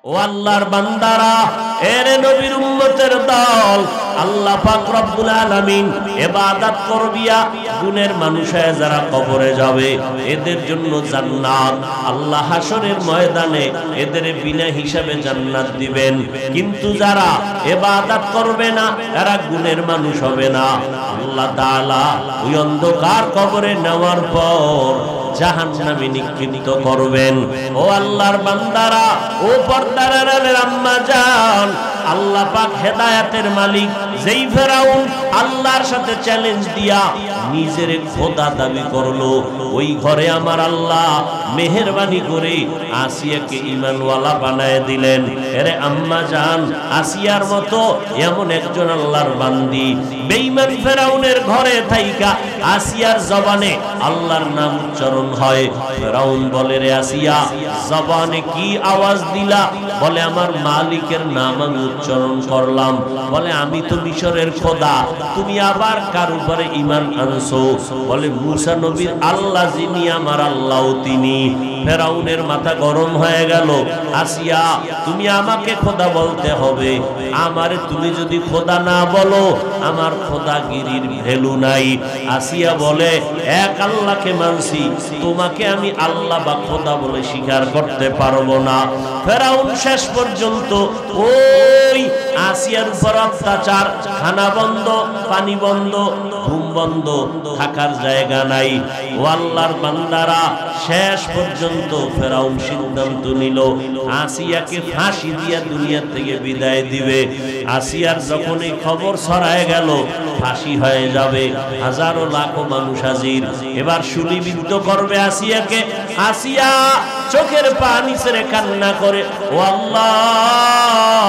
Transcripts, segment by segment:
ও আল্লাহর বান্দারা, এরে নবীর উম্মতের দল, আল্লাহ পাক রব্বুল আলামিন ইবাদত করবিয়া গুণের মানুষ হয়ে যারা কবরে যাবে এদের জন্য জান্নাত আল্লাহ হাসরের ময়দানে এদের বিনা হিসাবে জান্নাত দিবেন। কিন্তু যারা ইবাদত করবে না এরা গুণের মানুষ হবে না, আল্লাহ তাআলা ওই অন্ধকার কবরে নেওয়ার পর জাহান্নামে নিক্ষিপ্ত করবেন। ও আল্লাহর বান্দারা, ও পর্দার আড়ালের আম্মা জান, আল্লাহ পাক হেদায়েতের মালিক যেই ফেরাউন আল্লাহর সাথে চ্যালেঞ্জ দিয়া নিজের খোদা দাবি করলো, ওই ঘরে আমার আল্লাহ মেহেরবানি করে আসিয়াকে ঈমানওয়ালা বানায় দিলেন। এরে আম্মা জান, আসিয়ার মতো এমন একজন আল্লাহর বান্দি বেঈমান ফেরাউনের ঘরে থাইকা আসিয়ার জবানে আল্লাহর নাম উচ্চারণ হয়। ফেরাউন বলে, রে আসিয়া, জবানে কি আওয়াজ দিলা? বলে, আমার মালিকের নাম আমি উচ্চারণ করলাম। বলে, আমি তো মিশরের খোদা, তুমি আবার কার উপরে ঈমান আনছো? বলে, মুসা নবীর আল্লাহ যিনি আমার আল্লাহ তিনি। ফেরাউনের মাথা গরম হয়ে গেল। আসিয়া, তুমি আমাকে খোদা বলতে হবে, আমারে তুমি যদি খোদা না বলো আমার খোদাগিরির ভ্যালু নাই। আসিয়া বলে, এক আল্লাহকে মানছি, তোমাকে আমি আল্লাহ বা খোদা বলে স্বীকার করতে পারবো না। ফেরাউন শেষ পর্যন্ত ওই আসিয়ার উপর অত্যাচার, খানা বন্ধ, পানি বন্ধ, ঘুম বন্ধ, থাকার জায়গা নাই। ও আল্লাহর বান্দারা, শেষ পর্যন্ত ফেরাউন সিদ্ধান্ত নিল আসিয়াকে ফাঁসি দিয়া দুনিয়া থেকে বিদায় দিবে। আসিয়ার যখন এই খবর ছড়ায় গেল ফাঁসি হয়ে যাবে, হাজারো লাখো মানুষ হাজির, এবার শুলিবিদ্ধ করবে আসিয়াকে। আসিয়া চোখের পানি ছেড়ে কান্না করে, ও আল্লাহ,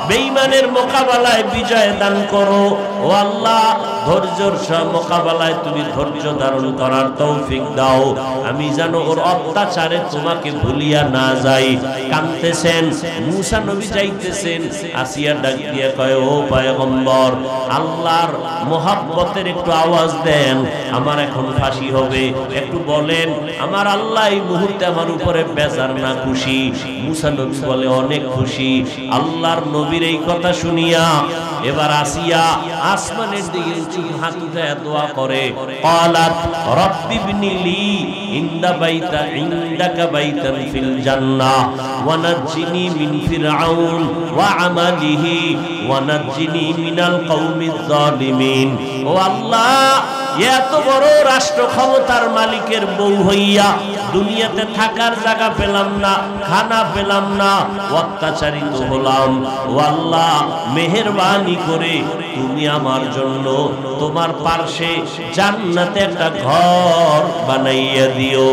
বেঈমানের মোকাবেলায় বিজয় দান করো। ও আল্লাহ, ধৈর্যের মোকাবেলায় তুমি ধৈর্য ধারণ করার তৌফিক দাও, আমি যেন ওর অত্যাচারে তোমাকে ভুলিয়া না যাই। কাঁদতেছেন, মুসা নবী যাইতেছেন। আসিয়া ডাক দিয়ে কয়, ও পয়গম্বর, আল্লাহর মোহাব্বতের একটু আওয়াজ দেন, আমার এখন ফাঁসি হবে, একটু বলেন আমার আল্লাহ এই মুহূর্তে আমার উপরে বেজার না খুশি? মুসা নবী বলে, অনেক খুশি। আল্লাহর নবীর এই কথা শুনিয়া এবার আসিয়া আসমানের দিকে হাত উঠায় দোয়া করে, ক্বালাত রাব্বি ইবনিলি ইনদাকা বাইতান ফিল জান্নাহ ওয়া নাজ্জিনি মিন ফিরআউন ওয়া আমালিহি ওয়া নাজ্জিনি মিনাল কওমিজ জালিমিন। ও আল্লাহ, এত বড় রাষ্ট্র ক্ষমতার মালিকের বউ হইয়া দুনিয়াতে থাকার জায়গা পেলাম না, খানা পেলাম না, অত্যাচারিত হলাম। ও আল্লাহ, মেহেরবানি করে তুমি আমার জন্য তোমার পার্শ্বে জান্নাতে একটা ঘর বানাইয়া দিও।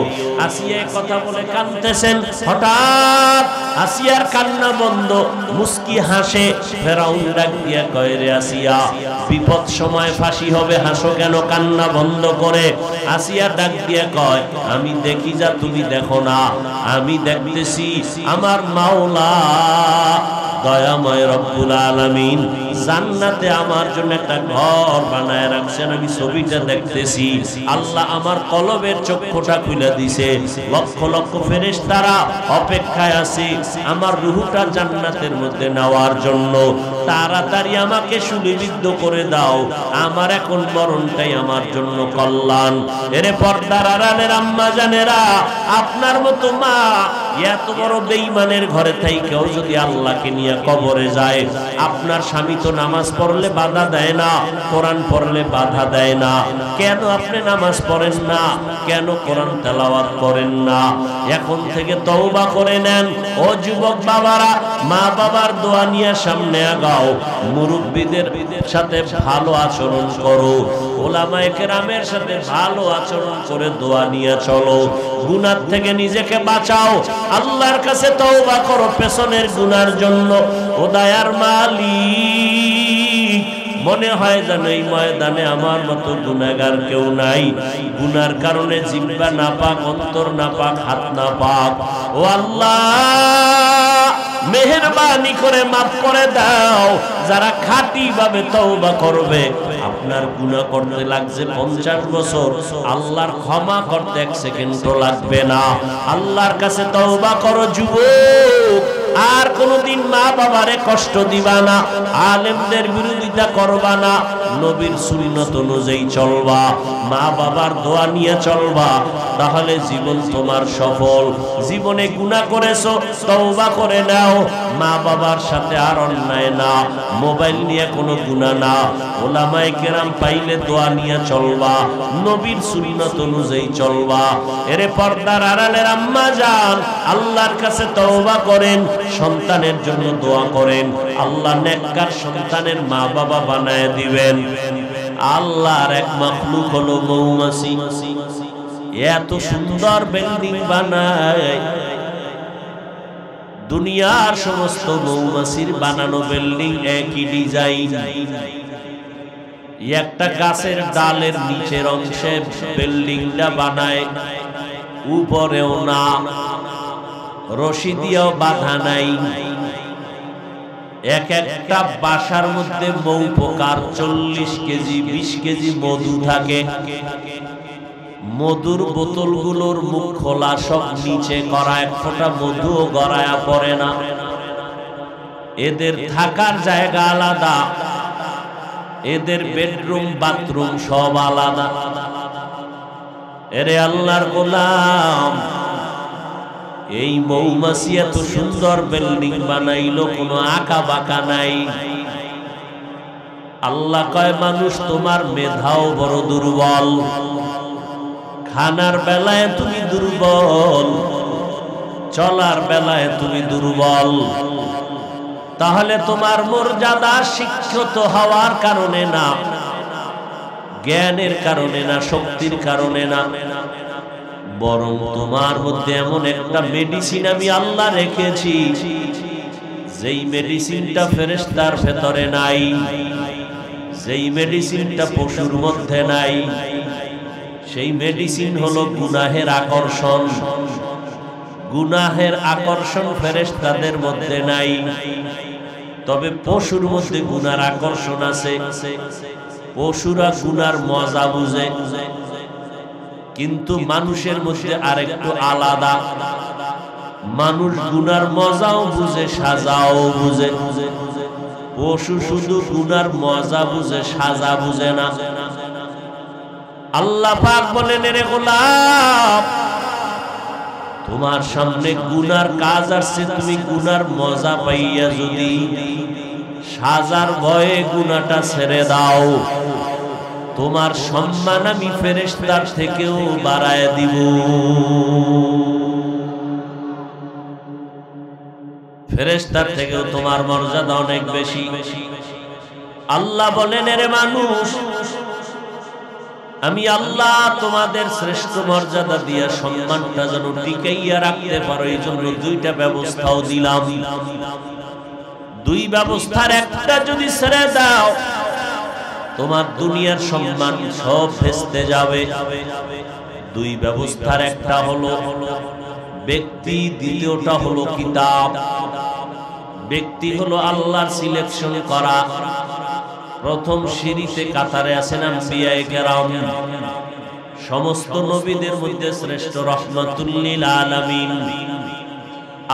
আসিয়া কথা বলে কাঁদতেছেন। হঠাৎ আসিয়ার কান্না বন্ধ, মুস্কি হাসে। ফেরাউন ডাক দিয়া কয়, রে আসিয়া, বিপদ সময় ফাঁসি হবে, হাসো কেন কান্না বন্ধ করে? আসিয়া ডাক দিয়া কয়, আমি দেখি যা তুমি দেখো না, আমি দেখতেছি আমার মাওলা দয়াময় রব্বুল আলামিন জান্নাতে আমার জন্য একটা ঘর বানায় রাখছেন, আমি ছবিটা দেখতেছি। আল্লাহ আমার কলবের চক্ষুটা খুলে দিছে, লক্ষ লক্ষ ফেরেশতারা অপেক্ষায় আছে আমার রূহটা জান্নাতের মধ্যে নেওয়ার জন্য। তাড়াতাড়ি আমাকে শুলিবিদ্ধ করে দাও, আমার এখন মরণটাই আমার জন্য কল্যাণ। এরে পর্দার আড়ালের আম্মা জানেরা, আপনার মতো মা এত বড় বেঈমানের ঘরে থাইকেও যদি আল্লাহকে নিয়ে কবরে যায়, আপনার স্বামী তো নামাজ পড়লে বাধা দেয় না, কোরআন পড়লে বাধা দেয় না, কেন আপনি নামাজ পড়েন না? কেন কোরআন তেলাওয়াত করেন না? এখন থেকে তওবা করে নেন। ও যুবক বাবারা, মা বাবার দোয়া নিয়ে সামনে আগাও, মুরব্বীদের সাথে ভালো আচরণ করো, ওলামায়ে কেরামের সাথে ভালো আচরণ করে দোয়া নিয়ে চলো, গুনাহ থেকে নিজেকে বাঁচাও, আল্লাহর কাছে তওবা করো পেছনের গুনার জন্য। ও দয়ার মালিক, মনে হয় যেন এই ময়দানে আমার মতো গুনাহগার কেউ নাই। গুনার কারণে জিহ্বা নাপাক, অন্তর নাপাক, হাত নাপাক। ও আল্লাহ, মেহেরবানি করে মাফ করে দাও। যারা খাঁটি ভাবে তওবা করবে, আপনার গুনাহ করতে লাগছে 50 বছর, আল্লাহর ক্ষমা করতে 1 সেকেন্ডও লাগবে না। আল্লাহর কাছে তওবা করো যুবক, আর কোনো বাবারে কষ্ট দিবা না, আলেমদের বিরোধিতা করবা না, নবীর সুন্নত অনুযায়ী চলবা, মা বাবার দোয়া নিয়ে চলবা, তাহলে জীবন তোমার সফল। জীবনে গুনাহ করেছো, তওবা করে নাও, মা বাবার সাথে আর অন্যায় না, মোবাইল নিয়ে কোনো গুনাহ না, ওলামায়ে কেরাম পাইলে দোয়া নিয়ে চলবা, নবীর সুন্নত অনুযায়ী চলবা। এরে পর্দার আড়ালের আম্মা জান, আল্লাহর কাছে তওবা করেন, সন্তানের জন্য দোয়া করেন, আল্লাহ নেককার সন্তানের মা বাবা বানায় দিবেন। আল্লাহর এক মাখলুক হলো মৌমাছি। এত সুন্দর বিল্ডিং বানায়, দুনিয়ার সমস্ত মৌমাছির বানানো বিল্ডিং একই ডিজাইন। একটা গাছের ডালের নিচের অংশে বিল্ডিংটা বানায়, উপরেও না, রশি দিয়েও বাঁধা নাই। এক একটা বাসার মধ্যে মৌ পোকার 40 কেজি 20 কেজি মধু থাকে। মধুর বোতলগুলোর মুখ খোলা, সব নিচে করা, এক ফোঁটা মধুও গড়ায়া পড়ে না। এদের থাকার জায়গা আলাদা, এদের বেডরুম বাথরুম সব আলাদা। এরে আল্লাহর গোলাম, এই মৌমাছি এত সুন্দর বিল্ডিং বানাইলো, কোনো আঁকা বাঁকা নাই। আল্লাহ কয়, মানুষ তোমার মেধাও বড় দুর্বল, খানার বেলায় তুমি দুর্বল, চলার বেলায় তুমি দুর্বল। তাহলে তোমার মর্যাদা শিক্ষিত হওয়ার কারণে না, জ্ঞানের কারণে না, শক্তির কারণে না, বরং তোমার মধ্যে এমন একটা মেডিসিন আমি আল্লাহ রেখেছি, যেই মেডিসিনটা ফেরেশতার ভেতরে নাই, যেই মেডিসিনটা পশুর মধ্যে নাই। সেই মেডিসিন হলো গুনাহের আকর্ষণ। গুনাহের আকর্ষণ ফেরেশতাদের মধ্যে নাই, তবে পশুর মধ্যে গুনার আকর্ষণ আছে। পশুরা গুনার মজা বুঝে, কিন্তু মানুষের মধ্যে আরেকটু আলাদা। মানুষ গুনার মজাও বুঝে, সাজাও বুঝে। পশু শুধু গুনার মজা বুঝে, সাজা বুঝে না। আল্লাহ পাক বলেন, রে গোলাম, তোমার সামনে গুনার কাজ আসছে, তুমি গুনার মজা পাইয়া যদি সাজার ভয়ে গুনাহটা ছেড়ে দাও, তোমার সম্মান আমি ফেরেশতার থেকেও বাড়ায় দিব। ফেরেশতার থেকেও তোমার মর্যাদা অনেক বেশি। আল্লাহ বলেন, এরে মানুষ, আমি আল্লাহ তোমাদের শ্রেষ্ঠ মর্যাদা দিয়া সম্মানটা যেন টিকাইয়া রাখতে পারো, এই জন্য দুইটা ব্যবস্থাও দিলাম। দুই ব্যবস্থার একটা যদি ছেড়ে দাও, তোমার দুনিয়ার সম্মান সব ভেস্তে যাবে। দুই ব্যবস্থার একটা হলো ব্যক্তি, দ্বিতীয়টা হলো কিতাব। ব্যক্তি হলো আল্লাহর সিলেকশন করা। প্রথম সিঁড়িতে কাতারে আছেন আম্বিয়ায়ে কেরাম, সমস্ত নবীদের মধ্যে শ্রেষ্ঠ রাহমাতুল লিল আলামিন।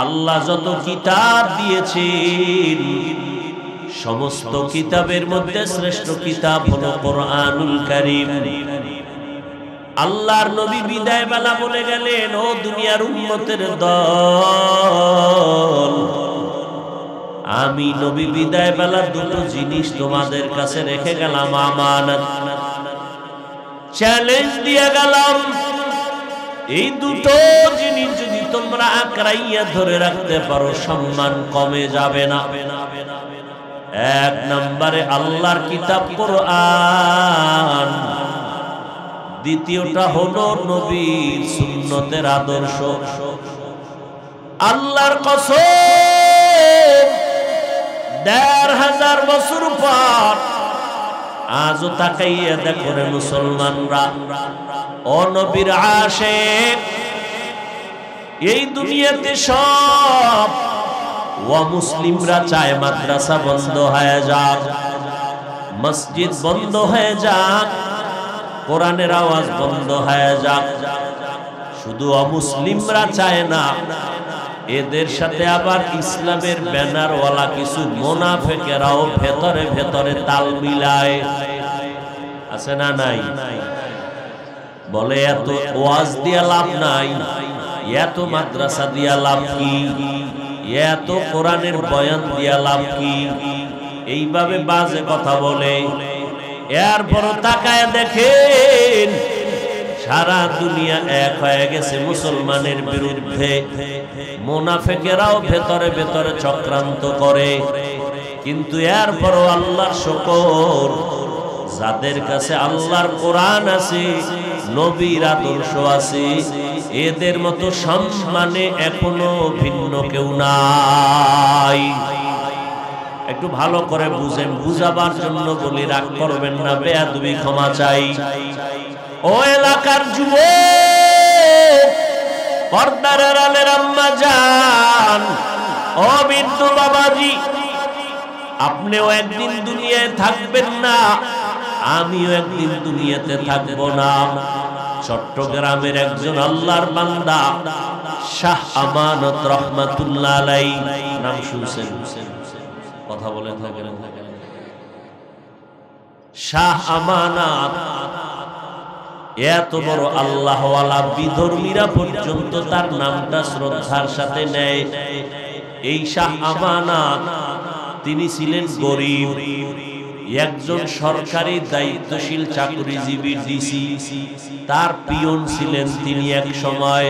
আল্লাহ যত কিতাব দিয়েছেন, সমস্ত কিতাবের মধ্যে শ্রেষ্ঠ কিতাব হলো কোরআনুল কারীম। আল্লাহর নবী বিদায় বেলা বলে গেলেন, ও দুনিয়ার উম্মতের দল, আমি নবী বিদায় বেলা দুটো জিনিস তোমাদের কাছে রেখে গেলাম, আমানত। চ্যালেঞ্জ দিয়ে গেলাম, এই দুটো জিনিস যদি তোমরা আঁকড়াইয়া ধরে রাখতে পারো, সম্মান কমে যাবে না। এক নম্বরে আল্লাহর কিতাব কোরআন, দ্বিতীয়টা হলো নবীর সুন্নতের আদর্শ। আল্লাহর কসম, ১৫০০ বছর পর আজও তাকাইয়া দেখো রে মুসলমানরা, ও নবীর আশিক, এই দুনিয়াতে সব মুসলিমরা চায় মাদ্রাসা বন্ধ হয়ে যাক, মসজিদ বন্ধ হয়ে যাক, কোরআনের আওয়াজ বন্ধ হয়ে যাক। শুধু অমুসলিমরা চায় না এদের সাথে আবার ইসলামের ব্যানারওয়ালা কিছু মুনাফিকেরাও ভেতরে ভেতরে তাল মিলায়। আছে না নাই? বলে এত ওয়াজ দিয়া লাভ নাই, এত মাদ্রাসা দিয়া লাভ কি, এত কোরআনের বয়ান দিয়া লাভ কি, এইভাবে বাজে কথা বলে। এরপর তাকায় দেখেন সারা দুনিয়া এক হয়ে গেছে মুসলমানের বিরুদ্ধে। মুনাফিকেরাও ভেতরে ভেতরে চক্রান্ত করে, কিন্তু এরপরও আল্লাহর শুকর, যাদের কাছে আল্লাহর কোরআন আছে, নবীর আদর্শ আছে, এদের মতো সম্মানে এখনো ভিন্ন কেউ নাই। একটু ভালো করে বুঝেন, বুঝাবার জন্য বলি, রাগ করবেন না, বেয়াদবি ক্ষমা চাই। ও এলাকার যুবক, পর্দার আড়ালের আম্মা জান, ও বিন্দু বাবাজি, আপনিও একদিন দুনিয়ায় থাকবেন না, আমিও একদিন দুনিয়াতে থাকব না। চট্টগ্রামের একজন আল্লাহর বান্দা শাহ আমানত রহমাতুল্লাহ আলাইহি, নাম শুনছেন? কথা বলে থাকেন। শাহ আমানত এত বড় আল্লাহওয়ালা, বিধর্মীরা পর্যন্ত তার নামটা শ্রদ্ধার সাথে নেয়। এই শাহ আমানত তিনি ছিলেন গরিব, একজন সরকারি দায়িত্বশীল চাকরিজীবী ডিসি, তার পিয়ন ছিলেন তিনি এক সময়।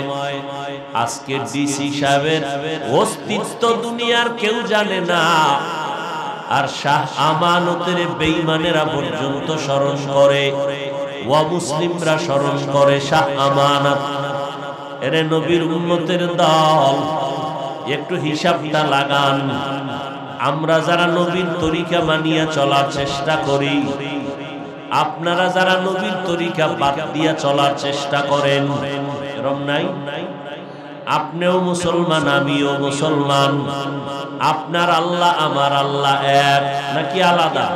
আজকে ডিসি সাহেবের অস্তিত্ব দুনিয়ার কেউ জানে না, আর শাহ আমানতের বেঈমানেরা পর্যন্ত স্মরণ করে, মুসলিমরা স্মরণ করে শাহ আমানত। এরে নবীর উম্মতের দল, একটু হিসাবটা লাগান। আমরা যারা নবীর তরিকা মানিয়া চলার চেষ্টা করি, আপনারা যারা নবীর তরিকা বাদ দিয়া চলার চেষ্টা করেন, এরকম নাই? আপনিও মুসলমান, আমিও মুসলমান। আপনার আল্লাহ আমার আল্লাহ এক নাকি আলাদা?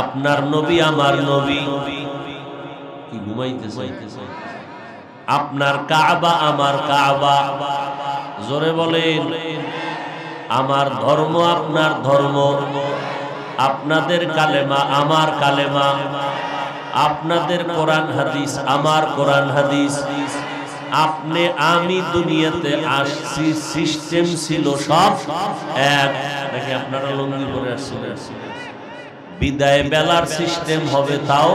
আপনার নবী আমার নবী কি ঘুমাইতেছে? আপনার কাবা আমার কাবা, জোরে বলেন। আমার ধর্ম আপনার ধর্ম, আপনাদের কালেমা আমার কালেমা, আপনাদের কোরআন হাদিস আমার কোরআন হাদিস। আপনি আমি দুনিয়াতে আসছি, সিস্টেম ছিল সব এক। নাকি আপনারা লুঙ্গি পরে আসছিলেন? বিদায় বেলার সিস্টেম হবে, তাও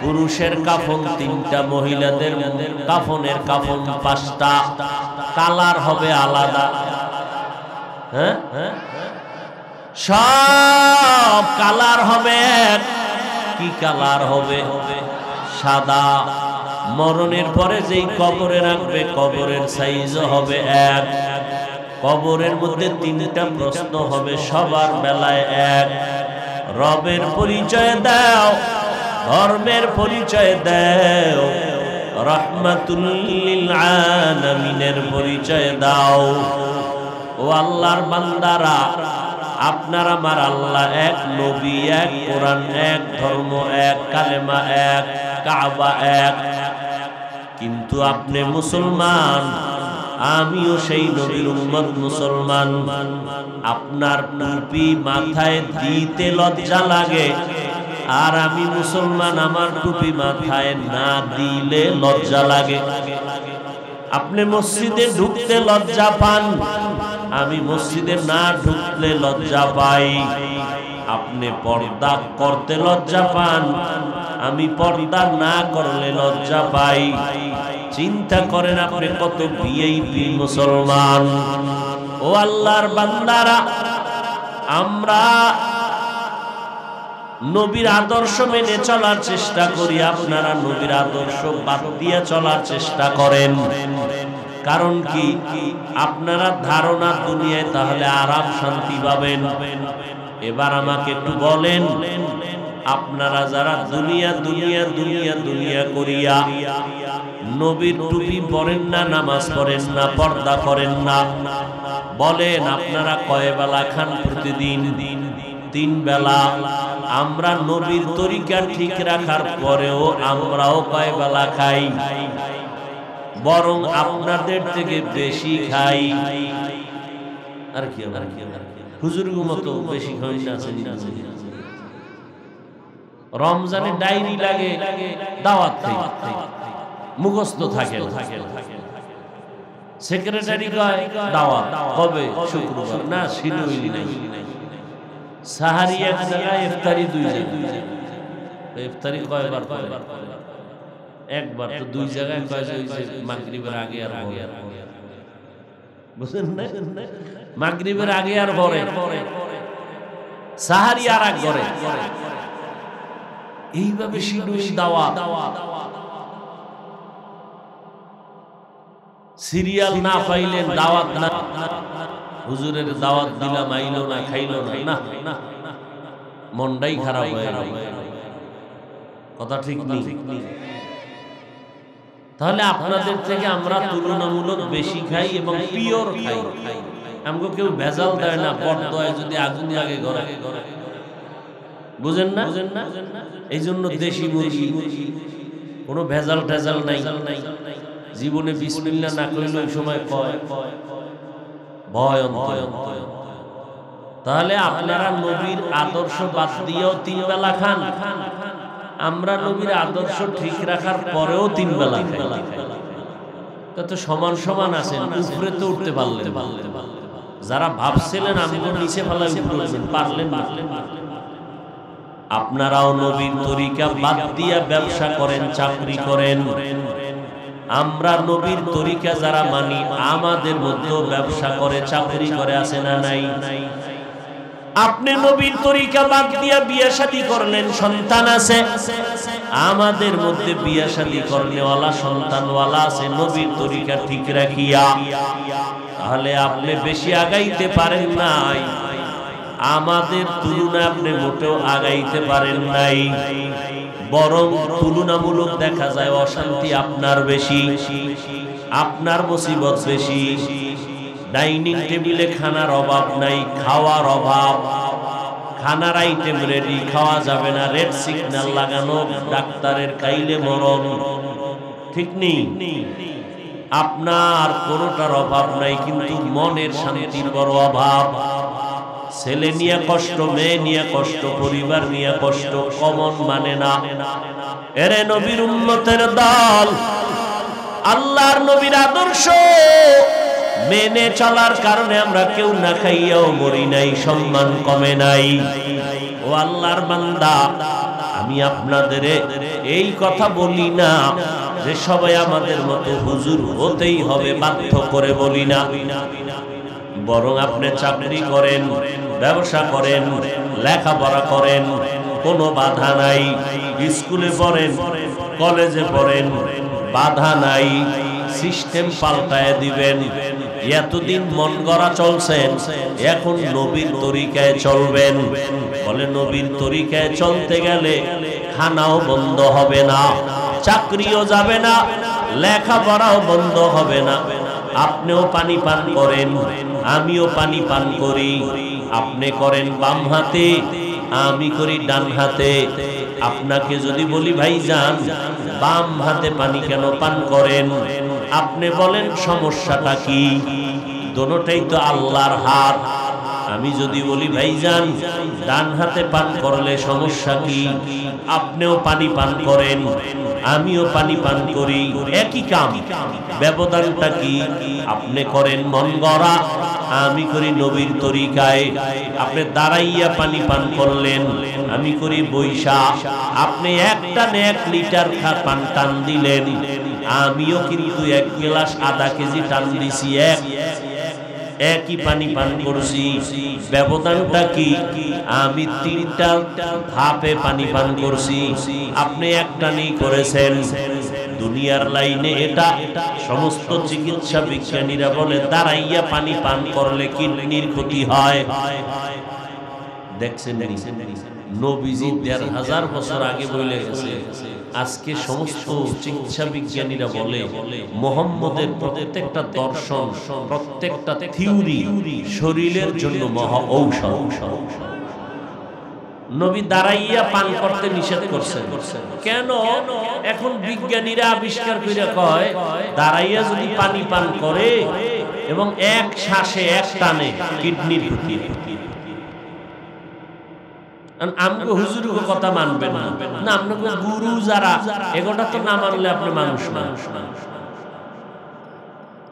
পুরুষের কাফন 3টা, মহিলাদের কাফনের কাফন 5টা, কালার হবে আলাদা। হ্যাঁ, সব কালার হবে এক। কি কালার হবে? সাদা। মরণের পরে যেই কবরে রাখবে, কবরের সাইজও হবে এক। কবরের মধ্যে 3টা প্রশ্ন হবে, সবার বেলায় এক। রবের পরিচয় দাও, ধর্মের পরিচয় দাও, রাহমাতুল লিল আলামিনের পরিচয় দাও। ও আল্লাহর বান্দারা, আপনার আমার আল্লাহ এক, নবী এক, কোরআন এক, ধর্ম এক, কালেমা এক, কাবা এক। কিন্তু আপনি মুসলমান, আমিও সেই নবীর উম্মত মুসলমান। আপনার টুপি মাথায় দিতে লজ্জা লাগে, আর আমি মুসলমান, আমার টুপি মাথায় না দিলে লজ্জা লাগে। আপনি মসজিদে ঢুকতে লজ্জা পান, আমি মসজিদে না ঢুকলে লজ্জা পাই। আপনি পর্দা করতে লজ্জা পান, আমি পর্দা না করলে লজ্জা পাই। চিন্তা করেন আপনি কত ভিআইপি মুসলমান। ও আল্লাহর বান্দারা, আমরা নবীর আদর্শ মেনে চলার চেষ্টা করি, আপনারা নবীর আদর্শ বাদ দিয়ে চলার চেষ্টা করেন। কারণ কি? আপনারা ধারণা দুনিয়ায় তাহলে আরাম শান্তি পাবেন। এবার আমাকে একটু বলেন, আপনারা যারা দুনিয়া দুনিয়া দুনিয়া দুনিয়া করিয়া নবীর টুপি পরেন না, নামাজ পড়েন না, পর্দা করেন না, বলেন আপনারা কয় বেলা খান প্রতিদিন? 3 বেলা। আমরা নবীর তরিকা ঠিক রাখার পরেও আমরাও কয় বেলা খাই? বরং আপনাদের থেকে বেশি খাই। আর কি হুজুরের মতো বেশি খাই না। রমজানে ডায়েরি লাগে, দাওয়াত মুখস্থ থাকে, সেক্রেটারি কয় দাওয়াত কবে, শুক্রবার না, শিডিউল নেই। সাহারি এক জায়গায়, ইফতারি দুই জায়গায়। ইফতারি কয়বার করে? একবার। তো দুই জায়গায় কয় যে মাগরিবের আগে আর পরে, বুঝেন না? মাগরিবের আগে আর পরে, সাহারি আর এক করে। এইভাবে শিডিউল দাওয়াত। সিরিয়াল না পাইলেন দাওয়াত না। হুজুরের দাওয়াত দিলাম, আইলো না, খাইলো না, না, মনটাই খারাপ হয়ে গেল। কথা ঠিক নেই? তাহলে আপনাদের থেকে আমরা তুলনামূলক বেশি খাই এবং পিওর খাই। আমাকে কেউ ভেজাল দেয় না। বড়দোয় যদি আগুন লাগে ঘরে, বুঝেন না? এই জন্য দেশি মুরগি, কোনো ভেজাল টেজাল নাই। জীবনে বিসমিল্লাহ না করলে ওই সময় কয় ভয় অন্তর। তাহলে আপনারা নবীর আদর্শ বাদ দিয়েও 3 বেলা খান, আমরা নবীর আদর্শ ঠিক রাখার পরেও 3 বেলা খাই। তো সমান সমান আছেন, উপরে তো উঠতে পারলেন। যারা ভাবছিলেন আমগো নিচে ফেলা উঠলেন, পারলেন না। আপনারাও নবীর তরিকা বাদ দিয়া ব্যবসা করেন, চাকরি করেন। আমরা নবীর তরিকা যারা মানি, আমাদের মধ্যে ব্যবসা করে, চাকরি করে, আছে না নাই? আপনি নবীর তরিকা বাদ দিয়া বিয়ে শাদী করলেন, সন্তান আছে। আমাদের মধ্যে বিয়ে শাদী করনেওয়ালা, সন্তানওয়ালা আছে, নবীর তরিকা ঠিক রাখিয়া। তাহলে আপনি বেশি আগাইতে পারেন নাই, আমাদের তুলনায় আপনি মোটেও আগাইতে পারেন নাই। বরং তুলনামূলক দেখা যায় অশান্তি আপনার বেশি, আপনার মুসিবত বেশি। ডাইনিং টেবিলে খানার অভাব নাই, খাওয়ার অভাব। খানার আইটেম রেডি, খাওয়া যাবে না, রেড সিগন্যাল লাগানো, ডাক্তারের কাইলে মরণ। ঠিক নেই? আপনার কোনোটার অভাব নাই, কিন্তু মনের শান্তির বড় অভাব। ছেলে নিয়ে কষ্ট, মেয়ে নিয়ে কষ্ট, পরিবার নিয়ে কষ্ট, কমন মানে না। এরে নবীর উম্মতের দল, আল্লাহর নবীর আদর্শ মেনে চলার কারণে আমরা কেউ না খাইয়াও মরি নাই, সম্মান কমে নাই। ও আল্লাহর বান্দা, আমি আপনাদের এই কথা বলি না যে সবাই আমাদের মতো হুজুর হতেই হবে, বাধ্য করে বলি না। বরং আপনি চাকরি করেন, ব্যবসা করেন, লেখাপড়া করেন, কোনো বাধা নাই। স্কুলে পড়েন, কলেজে পড়েন, বাধা নাই। সিস্টেম পাল্টায় দিবেন। এতদিন মন গড়া চলছেন, এখন নবীর তরিকায় চলবেন। বলে নবীর তরিকায় চলতে গেলে খানাও বন্ধ হবে না, চাকরিও যাবে না, লেখাপড়াও বন্ধ হবে না। আপনিও পানি পান করেন, আমিও পানি পান করি। আপনি করেন বাম হাতে, আমি করি ডান হাতে। আপনাকে যদি বলি ভাইজান বাম হাতে পানি কেন পান করেন, আপনি বলেন সমস্যাটা কি? দোনোটাই তো আল্লাহর হাত। আমি যদি বলি ভাইজান ডান হাতে পান করলে সমস্যা কি, আপনিও পানি পান করেন, আমিও পানি পান করি, একই কাম। ব্যবধানটা কি? আপনি করেন মন গড়া, আমি করি নবীর তরিকায়। আপনি দাঁড়াইয়া পানি পান করলেন, আমি করি বৈশা। আপনি একটা 1 লিটার পান টান দিলেন, আমিও কিন্তু 1 গ্লাস আধা কেজি টান দিছি, একই পানি পান করছি। ব্যবধানটা কি? আমি 3টা ধাপে পানি পান করছি, আপনি একটা নেই করেছেন। দুনিয়ার লাইনে এটা সমস্ত চিকিৎসা বিজ্ঞানীরা বলে দাঁড়াইয়া পানি পান করলে কিডনির ক্ষতি হয়। দেখছেন নবীজি 1500 বছর আগে বলে গেছে। আজকে সমস্ত চিকিৎসা বিজ্ঞানীরা বলে মুহাম্মদের প্রত্যেকটা দর্শন, প্রত্যেকটা থিওরি শরীরের জন্য মহা ঔষধ। নবী দাঁড়াইয়া পান করতে নিষেধ করছেন কেন? এখন বিজ্ঞানীরা আবিষ্কার করে কয় দাঁড়াইয়া যদি পানি পান করে এবং এক শ্বাসে এক টানে কিডনির ক্ষতি। আমগো হুজুরকে কথা মানবেন না, আপনাকে গুরু যারা এগোটা তো না মানলে আপনি মানুষ না।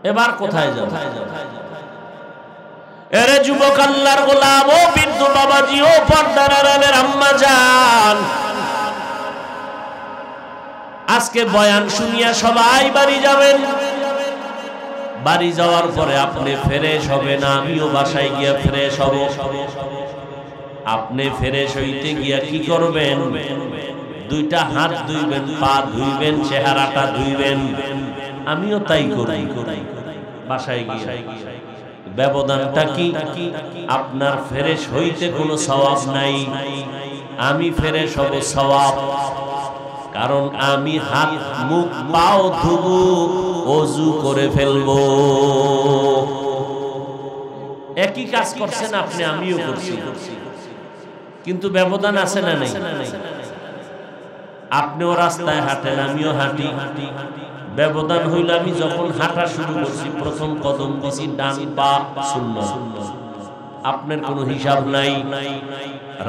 এবার কোথায় যাও? এরে যুবক আল্লাহর গোলাম, ও বৃদ্ধ বাবাজি, ও পর্দার আড়ালের আম্মা জান, আজকে বয়ান শুনিয়া সবাই বাড়ি যাবেন। বাড়ি যাওয়ার পরে আপনি ফ্রেশ হবে না, আমিও বাসায় গিয়া ফ্রেশ হব। আপনি ফ্রেশ হইতে গিয়া কি করবেন? দুইটা হাত ধুইবেন, পা ধুইবেন, চেহারাটা ধুইবেন। আমিও তাই করি বাসায় গিয়া। ব্যবধানটা কি? আপনার ফ্রেশ হইতে কোনো সওয়াব নাই, আমি ফ্রেশ হব সওয়াব। কারণ আমি হাত মুখ পাও ধুবো, ওযু করে ফেলবো। একই কাজ করছেন আপনি, আমিও করছি, কিন্তু ব্যবধান আছে না নাই? আপনিও রাস্তায় হাঁটেন, আমিও হাঁটি। ব্যবধান হইল আমি যখন হাঁটা শুরু করছি, প্রথম কদম দিছি ডান পা সুন্নাত। আপনার কোনো হিসাব নাই।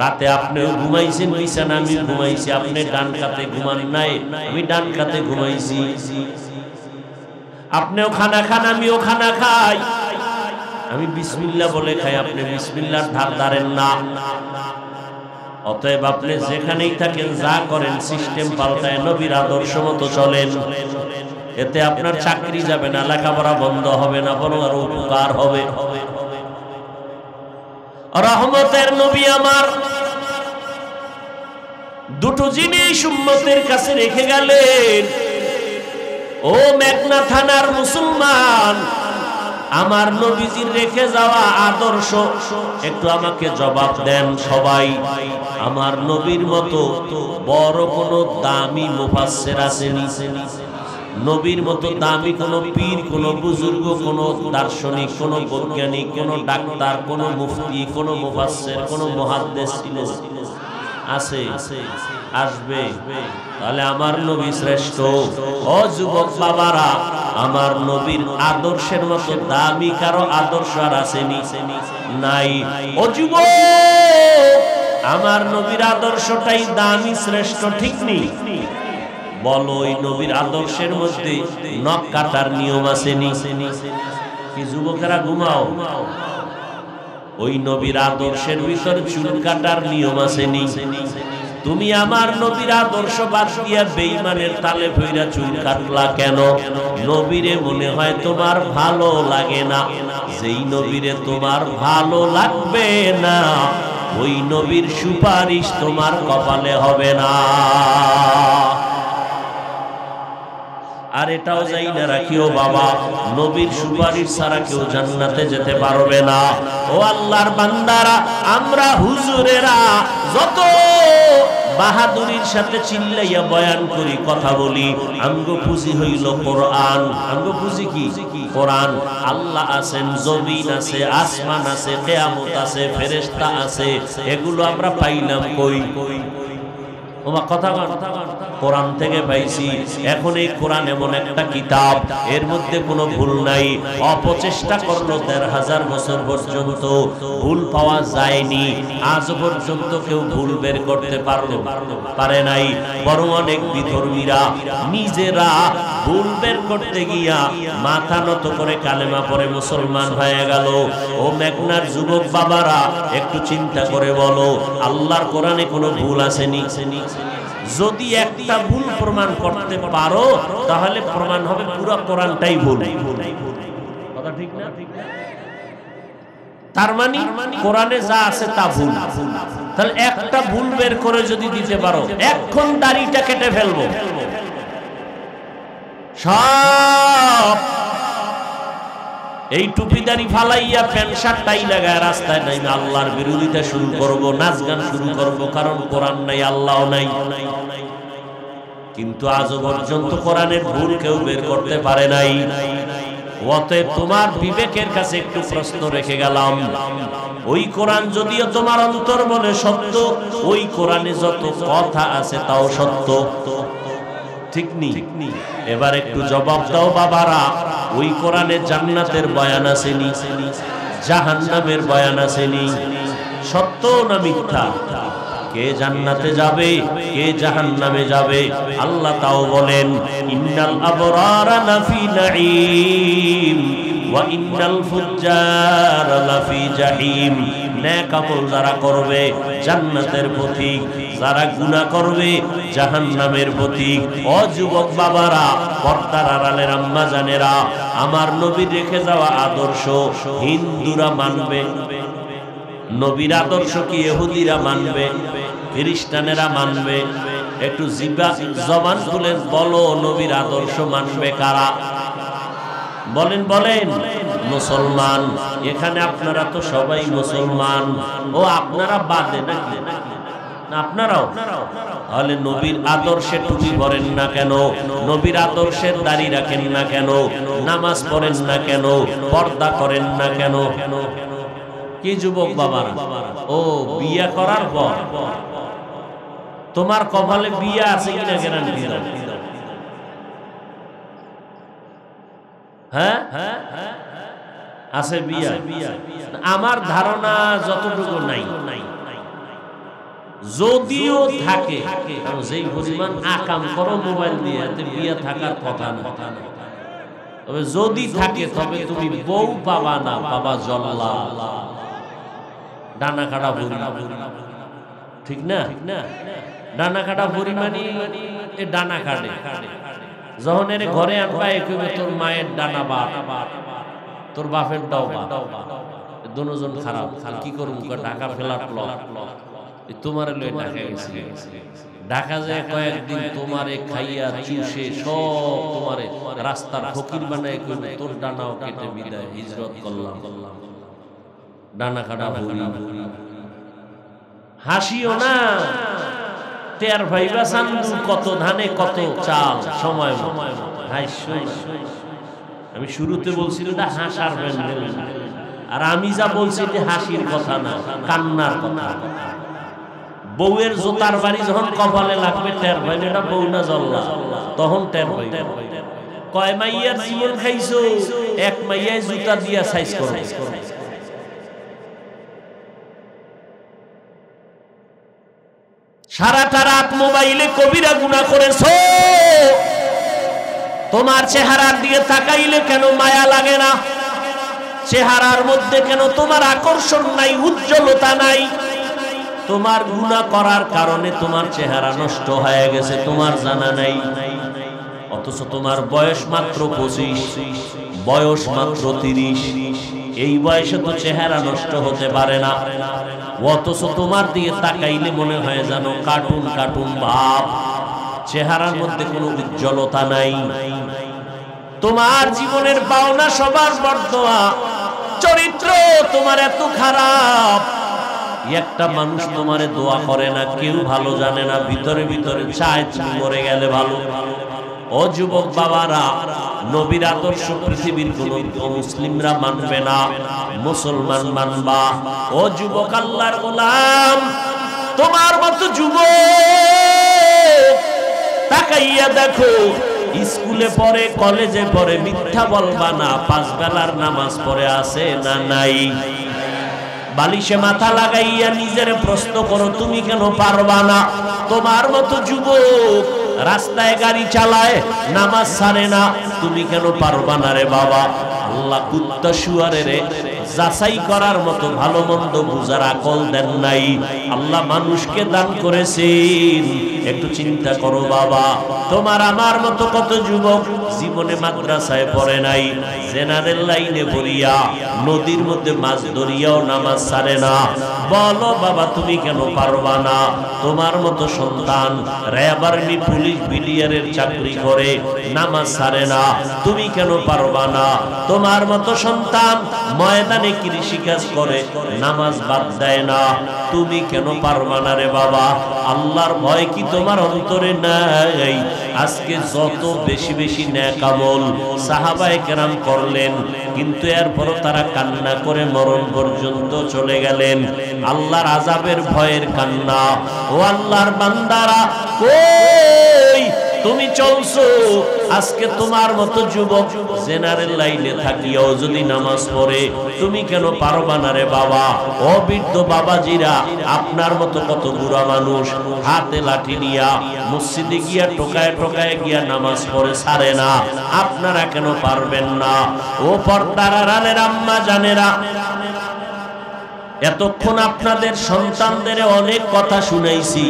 রাতে আপনিও ঘুমাইছেন বিছানা, আমি ঘুমাইছি। আপনি ডান কাতে ঘুমান নাই, আমি ডান কাতে ঘুমাইছি। আপনিও খানা খান, আমিও খানা খাই। আমি বিসমিল্লাহ বলে খাই, আপনি বিসমিল্লাহর ধার ধারেন না। অতএব আপনি যেখানেই থাকেন, যা করেন সিস্টেম পাল্টায়, নবীর আদর্শ মতো চলেন। এতে আপনার চাকরি যাবে না, লেখাপড়া বন্ধ হবে না, বরং আরো উপকার হবে। রহমতের নবী আমার দুটো জিনিস উম্মতের কাছে রেখে গেলেন। ও মেঘনা থানার মুসলমান, আমার নবীজির রেখে যাওয়া আদর্শ একটু আমাকে জবাব দেন সবাই। আমার নবীর মতো বড় কোন দামি মুফাসসির আসেনি, নবীর মতো দামি কোন পীর, কোন বুজুর্গ, কোন দার্শনিক, কোন বৈজ্ঞানিক, কোন ডাক্তার, কোন মুফতি, কোন মুফাসসির, কোন মুহাদ্দিস ছিল? আছে? আসবে? তাহলে আমার নবী শ্রেষ্ঠ। ও যুবক বাবারা, আমার নবীর আদর্শের মতো দামি কারো আদর্শ আর আসেনি? নাই। ও যুবক, আমার নবীর আদর্শটাই দামি, শ্রেষ্ঠ, ঠিক নেই? বলো, ওই নবীর আদর্শের মধ্যে নখ কাটার নিয়ম আসেনি? কি যুবকেরা ঘুমাও? ওই নবীর আদর্শের ভিতর চুল কাটার নিয়ম আসেনি? তুমি আমার নবীর আদর্শ বাদ দিয়া বেঈমানের তালে ফইরা চুল কাটলা কেন? নবীরে মনে হয় তোমার ভালো লাগে না। যেই নবীরে তোমার ভালো লাগবে না, ওই নবীর সুপারিশ তোমার কপালে হবে না। আর এটাও যাই না রাখিও বাবা, নবীর সুপারিশ ছাড়া কেউ জান্নাতে যেতে পারবে না। ও আল্লাহর বান্দারা, আমরা হুজুরেরা যত বাহাদুরির সাথে চিল্লাইয়া বয়ান করি, কথা বলি, আমগো পুঁজি হইল কোরআন। আমগো পুঁজি কি? কোরআন। আল্লাহ আছেন, জমিন আছে, আসমান আছে, কিয়ামত আছে, ফেরেশতা আছে, এগুলো আমরা পাইলাম কই? ওমা কথা কোরআন থেকে পাইছি। এখন এই কোরআন এমন একটা কিতাব, এর মধ্যে কোনো ভুল নাই। অপচেষ্টা করলো ১,৫০০ বছর পর্যন্ত ভুল পাওয়া যায়নি। আজ পর্যন্ত কেউ ভুল বের করতে পারে নাই। বরং অনেক বিধর্মীরা নিজেরা ভুল বের করতে গিয়া মাথা নত করে কালেমা পড়ে মুসলমান হয়ে গেল। ও মেঘনার যুবক বাবারা, একটু চিন্তা করে বলো, আল্লাহর কোরআনে কোনো ভুল আসেনি? যদি একটা ভুল প্রমাণ করতে পারো, তাহলে প্রমাণ হবে পুরো কোরআনটাই ভুল। কথা ঠিক না? তার মানে কোরআনে যা আছে তা ভুল। তাহলে একটা ভুল বের করে যদি দিতে পারো, এখন দাড়িটা কেটে ফেলবো, সব এই টুপিদারি ফালাইয়া প্যান্ট শার্ট টাই লাগায় রাস্তায় নাই, আল্লাহর বিরোধিতা শুরু করব, নাচ গান শুরু করব, কারণ কোরআন নাই, আল্লাহ নাই। কিন্তু আজ পর্যন্ত কোরআনের ভুল কেউ বের করতে পারে নাই। ও অতএব তোমার বিবেকের কাছে একটু প্রশ্ন রেখে গেলাম, ওই কোরআন যদিও তোমার অন্তর বলে সত্য, ওই কোরআনে যত কথা আছে তাও সত্য, ঠিক নি? এবার একটু জবাব দাও বাবারা, ওই কোরআনে জান্নাতের বয়ান আসেনি, জাহান্নামের বয়ান আসেনি, সত্য না মিথ্যা? কে জান্নাতে যাবে কে জাহান্নামে যাবে আল্লাহ তাও বলেন, ইন্নাল আবরারা লাফি নাঈম ওয়া ইন্নাল ফুজ্জারা লাফি জাহিম। নেক আমল যারা করবে জান্নাতের পথিক, যারা গুনাহ করবে জাহান্নামের পথিক। ও যুবক বাবারা, পর্দার আড়ালের আম্মা জানেরা, আমার নবী রেখে যাওয়া আদর্শ হিন্দুরা মানবে, নবীর আদর্শ কি ইহুদিরা মানবে, খ্রিস্টানেরা মানবে? একটু জবান খুলে বলো, নবীর আদর্শ মানবে কারা? বলেন বলেন। মুসলমান। এখানে আপনারা তো সবাই মুসলমান। ও আপনারা বাদে নাকি? আপনারাও? তাহলে নবীর আদর্শে টুপি পরেন না কেন? নবীর আদর্শের দাড়ি রাখেন না কেন? নামাজ পড়েন না কেন? পর্দা করেন না কেন? কি যুবক বাবারা, ও বিয়ে করার পর তোমার কপালে বিয়ে আছে কিনা গ্যারান্টি দাও? হ্যাঁ আছে বিয়ে? আমার ধারণা যতটুকু নাই, যদিও থাকে, যেই পরিমাণ আকাম করো মোবাইল দিয়ে, বিয়ে থাকার কথা না। তবে যদি থাকে, তবে তুমি বউ পাবা না, পাবা জল্লা, ডানা কাটা বুড়ি, ঠিক না? ডানা কাটা বুড়ি মানে এ ডানা কাটে, যখন এর ঘরে আনবা কইবে তোর মায়ের ডানা বাপ, তোর বাপের ডাও বাপ, দুজন খারাপ। কি করব? ঢাকা ফেলাট তোমার লই ঢাকা গেছি, ঢাকা যায় কয়েকদিন তোমারে খাইয়া চুষে সব তোমারে রাস্তার ফকির বানায় কইবে তোর ডানাও কেটে বিদায়, হিজরত করলাম। ডানা কাটা বুড়ি। হাসিও না, তের ভাইবা চান্দু, কত ধানে কত চাল, সময় আমি শুরুতে বলছি এটা হাসার ব্যান্ডেল, আর আমি যা বলছি এটা হাসির কথা না, কান্নার কথা। বউয়ের জোতার বাড়ি যখন কপালে লাগবে টের ভাইবে, এটা বউ না জল্লা, তখন টের ভাইবে। কয় মাইয়ার জীবন খাইছো, এক মাইয়ায় জুতা দিয়া সাইজ করে। সারাটা রাত মোবাইলে কবিরা গুনাহ করেছো, তোমার চেহারার দিকে তাকাইলে কেন মায়া লাগে না? চেহারার মধ্যে কেন তোমার আকর্ষণ নাই, উজ্জ্বলতা নাই? তোমার গুনাহ করার কারণে তোমার চেহারা নষ্ট হয়ে গেছে, তোমার জানা নাই। অথচ তোমার বয়স মাত্র 25, বয়স মাত্র 30। এই বয়সে তো চেহারা নষ্ট হতে পারে না, অথচ তোমার দিকে তাকাইলে মনে হয় যেন কার্টুন কার্টুন ভাব, চেহারার মধ্যে কোনো উজ্জ্বলতা নাই। তোমার জীবনের পাওনা সবার বর্তমা, চরিত্র তোমার এত খারাপ, একটা মানুষ তোমারে দোয়া করে না, কেউ ভালো জানে না, ভিতরে ভিতরে চায় তুমি মরে গেলে ভালো। ও যুবক বাবারা, নবীর আদর্শ পৃথিবীর কোন মুসলিমরা মানবে না, মুসলমান মানবা। ও যুবক আল্লাহর গোলাম, তোমার মতো যুবক তাকাইয়া দেখো, স্কুলে পড়ে, কলেজে পড়ে, মিথ্যা বলবা না, 5 বেলার নামাজ পড়ে আছে না নাই? বালিশে মাথা লাগাইয়া নিজের প্রশ্ন করো, তুমি কেন পারবা না? তোমার মতো যুবক রাস্তায় গাড়ি চালায়, নামাজ ছাড়ে না, তুমি কেন পারবা না রে বাবা? আল্লাহ কুত্তা শুয়ারের যাচাই করার মতো ভালো মন্দ বুঝার আকল দেন নাই, আল্লাহ মানুষকে দান করেছেন। একটু চিন্তা করো বাবা, তোমার আমার মতো কত যুবক জীবনে মাদ্রাসায় পড়ে নাই, জেনারেল লাইনে পড়িয়া নদীর মধ্যে মাছ ধরিয়াও নামাজ ছাড়ে না। বলো বাবা, তুমি কেন পারবা না? তোমার মতো সন্তান র্যাব, আর্মি, পুলিশ, বিডিআরের চাকরি করে, নামাজ ছাড়ে না, তুমি কেন পারবা না? তোমার মতো সন্তান ময়দানে কৃষিকাজ করে, নামাজ বাদ দেয় না, তুমি কেন পারবা না রে বাবা? আল্লাহর ভয় কি তোমার অন্তরে নাই? আজকে যত বেশি বেশি নেক আমল সাহাবায়ে কেরাম করলেন, কিন্তু এরপরও তারা কান্না করে মরণ পর্যন্ত চলে গেলেন। আল্লাহর আযাবের ভয়ের কান্না। ও আল্লাহর বান্দারা, কই তুমি চলছো? আজকে তোমার মতো যুবক জেনারেল লাইনে থাকিও যদি নামাজ পড়ে, তুমি কেন পারবা না রে বাবা? ও বৃদ্ধ বাবাজিরা, আপনার মতো কত বুড়া মানুষ হাতে লাঠি নিয়া মসজিদে গিয়া টোকায় টোকায় গিয়া নামাজ পড়ে ছাড়ে না, আপনারা কেন পারবেন না? ও পর্দার আড়ালের আম্মা জানেরা, এতক্ষণ আপনাদের সন্তানদের অনেক কথা শুনাইছি।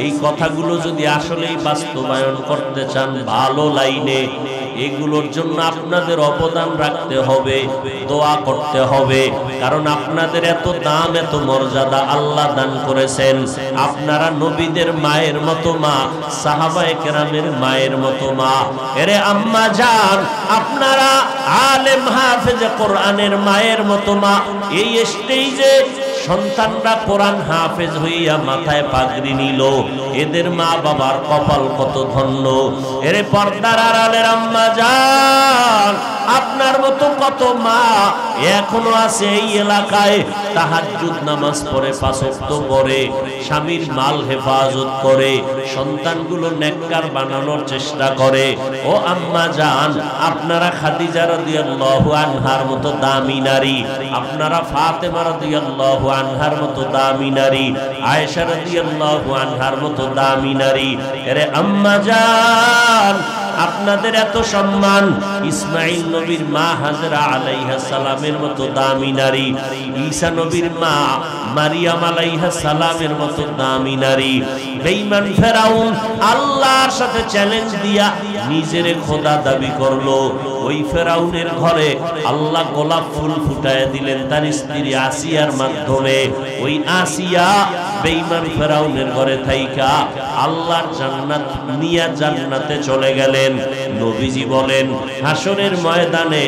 এই কথাগুলো যদি আসলেই বাস্তবায়ন করতে চান ভালো লাইনে, এগুলোর জন্য আপনাদের অবদান রাখতে হবে, দোয়া করতে হবে। কারণ আপনাদের এত দাম, এত মর্যাদা আল্লাহ দান করেছেন। আপনারা নবীদের মায়ের মতো মা, সাহাবায়ে কেরামের মায়ের মতো মা। এরে আম্মা জান, আপনারা আলেম হাফেজ কোরআনের মায়ের মতো মা। এই স্টেজে সন্তানরা কোরআন হাফেজ হইয়া মাথায় পাগড়ি নিল, এদের মা বাবার কপাল কত ধন্য। এরে পর্দার আড়ালের আম্মা জান, আপনার মতো কত মা এখনো আছে এই এলাকায়, তাহাজ্জুদ নামাজ পড়ে, পাঁচ ওয়াক্ত পড়ে, স্বামীর মাল হেফাজত করে, সন্তানগুলো নেককার বানানোর চেষ্টা করে। ও আম্মা জান, আপনারা খাদিজা রাদিয়াল্লাহু আনহার মতো দামি নারী, আপনারা ফাতেমা রাদিয়াল্লাহু আনহার মতো দামি নারী, আয়েশা রাদিয়াল্লাহু আনহার মতো দামি নারী। আরে আম্মা জান, আপনাদের এত সম্মান। ইসমাইল নবীর মা হাজরা আলাইহিস সালামের মতো দামি নারী, ঈসা নবীর মা মারিয়াম আলাইহিস সালামের মতো দামি নারী। বেঈমান ফেরাউন আল্লাহর সাথে চ্যালেঞ্জ দিয়া নিজের খোদা দাবি করলো। ওই ফেরাউনের ঘরে আল্লাহ গোলাপ ফুল ফুটায় দিলেন তার স্ত্রী আসিয়ার মাধ্যমে। ওই আসিয়া বেঈমান ফেরাউনের ঘরে থাইকা আল্লাহর জান্নাত নিয়া জান্নাতে চলে গেলেন। নবীজি বলেন, হাসরের ময়দানে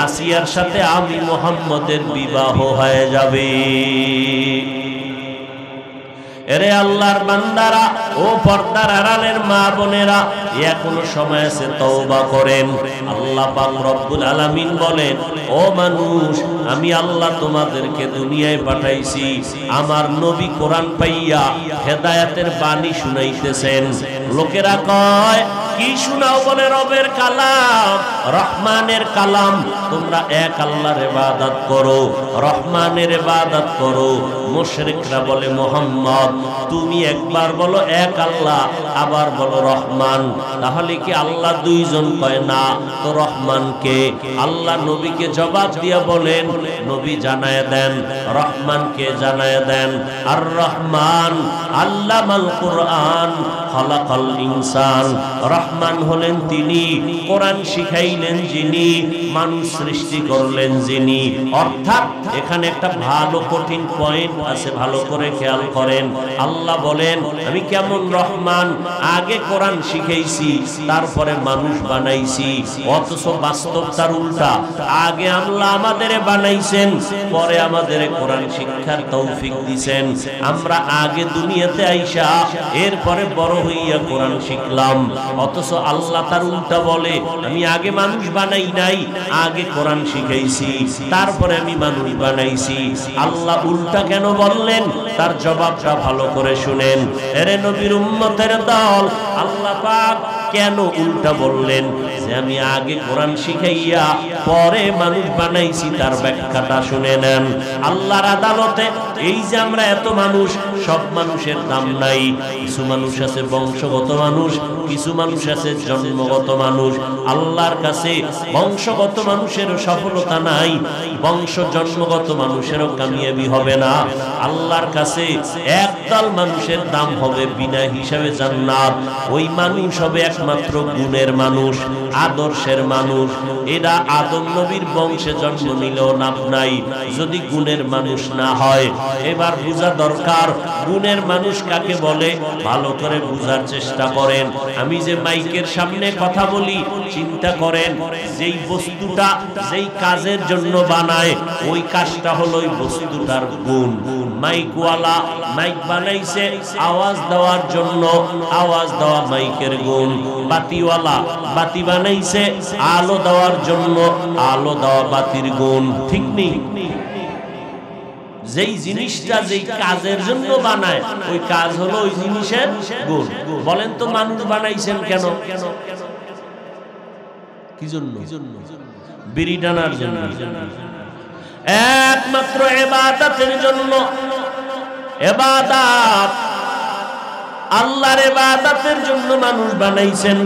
আসিয়ার সাথে আমি মুহাম্মদের বিবাহ হয়ে যাবে। এরে আল্লাহর বান্দারা, ও পর্দার আড়ালের মা বোনেরা, এখনো সময় আছে, তওবা করেন। আল্লাহ পাক রব্বুল আলামিন বলেন, ও মানুষ, আমি আল্লাহ তোমাদেরকে দুনিয়ায় পাঠাইছি, আমার নবী কোরআন পাইয়া হেদায়েতের বাণী শুনাইতেছেন। লোকেরা কয়, কি শোনাও? বলে, রবের কালাম, রহমানের কালাম। তোমরা এক আল্লাহর ইবাদত করো, রহমানের ইবাদত করো। মুশরিকরা বলে, মুহাম্মদ তুমি একবার বলো এক আল্লাহ, আবার বলো রহমান। তাহলে কি আল্লাহ দুইজন? কয় না, তো রহমান কে? আল্লাহ নবীকে জবাব দিয়া বলেন, নবী জানায় দেন, রহমানকে জানায় দেন। আর রহমান আল্লামাল কুরআন খালাকাল ইনসান। রহমান হলেন তিনি, কোরআন শিখাইলেন যিনি, মানুষ সৃষ্টি করলেন যিনি। অর্থাৎ এখানে একটা ভালো কঠিন পয়েন্ট আছে, ভালো করে খেয়াল করেন। আল্লাহ বলেন, আমি কেমন রহমান, আগে কোরআন শিখাইছি, তারপরে মানুষ বানাইছি। অথচ বাস্তব তার উল্টা, আগে আল্লাহ আমাদের বানাইছেন, পরে আমাদের কোরআন শিক্ষার তৌফিক দিছেন। আমরা আগে দুনিয়াতে আইসা এরপরে বড় হইয়া কোরআন শিখলাম। অথচ আল্লাহ তার উল্টা বলে, আমি আগে মানুষ বানাই নাই, আগে কোরআন শিখাইছি, তারপরে আমি মানুষ বানাইছি। আল্লাহ উল্টা কেন বললেন? তার জবাবটা ভালো করে শুনেন। এরে নবীর উম্মতের দল, আল্লাহ পাক কেন উল্টা বললেন যে আমি আগে কোরআন শিখাইয়া পরে মানুষ বানাইছি? তার ব্যাখ্যাটা শুনে নেন। আল্লাহর আদালতে এই যে আমরা এত মানুষ, সব মানুষের দাম নাই। কিছু মানুষ আছে বংশগত মানুষ, কিছু মানুষ আছে জন্মগত মানুষ। আল্লাহর কাছে বংশগত মানুষের সফলতা নাই, বংশ জন্মগত মানুষেরও কামিয়াবি হবে না। আল্লাহর কাছে একদল মানুষের দাম হবে বিনা হিসাবে জান্নাত। ওই মানুষ হবে এক একমাত্র গুণের মানুষ, আদর্শের মানুষ। এরা আদম নবীর বংশে জন্ম নিলেও লাভ নাই যদি গুণের মানুষ না হয়। এবার বোঝা দরকার গুণের মানুষ কাকে বলে, ভালো করে বোঝার চেষ্টা করেন। আমি যে মাইকের সামনে কথা বলি, চিন্তা করেন যেই বস্তুটা যেই কাজের জন্য বানায় ওই কাজটা হলো ওই বস্তুটার গুণ। মাইকওয়ালা মাইক বানাইছে আওয়াজ দেওয়ার জন্য, আওয়াজ দেওয়া মাইকের গুণ। বাতিওয়ালা বাতি বানাইছে আলো দেওয়ার জন্য, আলো দেওয়া বাতির গুণ। ঠিক নেই? যেই জিনিসটা যেই কাজের জন্য বানায় ওই কাজ হলো ওই জিনিসের গুণ। বলেন তো মানুষ বানাইছেন কেন? কি জন্য? বিড়ি টানার জন্য, একমাত্র ইবাদতের জন্য। ইবাদত আল্লাহর ইবাদতের জন্য মানুষ বানাইছেন।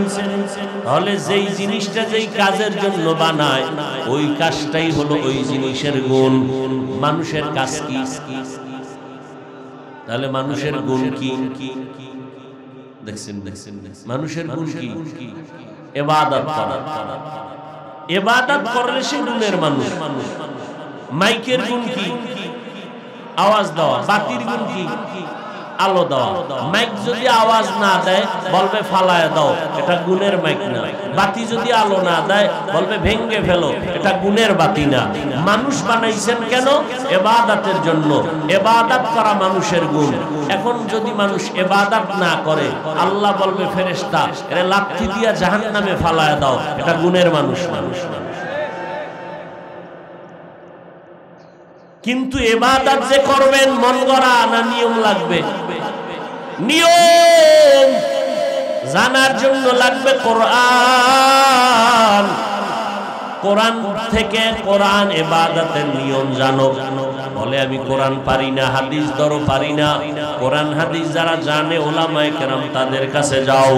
তাহলে যেই জিনিসটা যেই কাজের জন্য বানায় ওই কাজটাই হলো ওই জিনিসের গুণ। মানুষের কাজ কি? তাহলে মানুষের গুণ কি? দেখছেন মানুষের গুণ কি? ইবাদত করা। ইবাদত করলে সে গুণের মানুষ। মাইকের গুণ কি? আওয়াজ দেওয়া। বাতির গুণ কি? আলো দেওয়া। মাইক যদি আওয়াজ না দেয় বলবে ফালায় দাও, এটা গুণের মাইক না। বাতি যদি আলো না দেয় বলবে ভেঙ্গে ফেলো, এটা গুণের বাতি না। মানুষ বানাইছেন কেন? ইবাদতের জন্য। ইবাদত করা মানুষের গুণ। এখন যদি মানুষ ইবাদত না করে আল্লাহ বলবে ফেরেশতা এরে লাঠি দিয়া জাহান্নামে ফালায় দাও, এটা গুণের মানুষ। কিন্তু ইবাদত যে করবেন মন গড়া না নিয়ম লাগবে? নিয়ম জানার জন্য লাগবে কোরআন। কোরআন থেকে কোরআন ইবাদতের নিয়ম জানো। বলে আমি কোরআন পারি না, হাদিস ধরো পারি না। কোরআন হাদিস যারা জানে ওলামায়ে কেরাম তাদের কাছে যাও,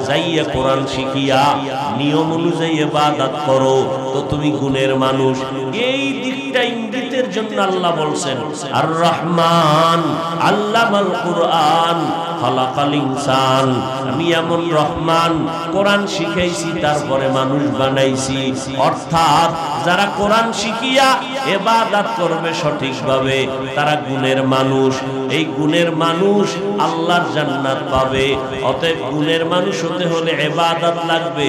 যাইয়া কোরআন শিখিয়া নিয়ম অনুযায়ী ইবাদত করো, তো তুমি গুণের মানুষ। এই দিকটা ইঙ্গিতের জন্য আল্লাহ বলছেন আর রহমান আল্লামাল কুরআন খালাকাল ইনসান। আমি এমন রহমান, কোরআন শিখাইছি তারপরে মানুষ বানাইছি। অর্থাৎ যারা কোরআন শিখিয়া ইবাদত করবে সঠিকভাবে তারা গুণের মানুষ। এই গুণের মানুষ আল্লাহর জান্নাত পাবে। অতএব গুণের মানুষ হতে হলে ইবাদত লাগবে।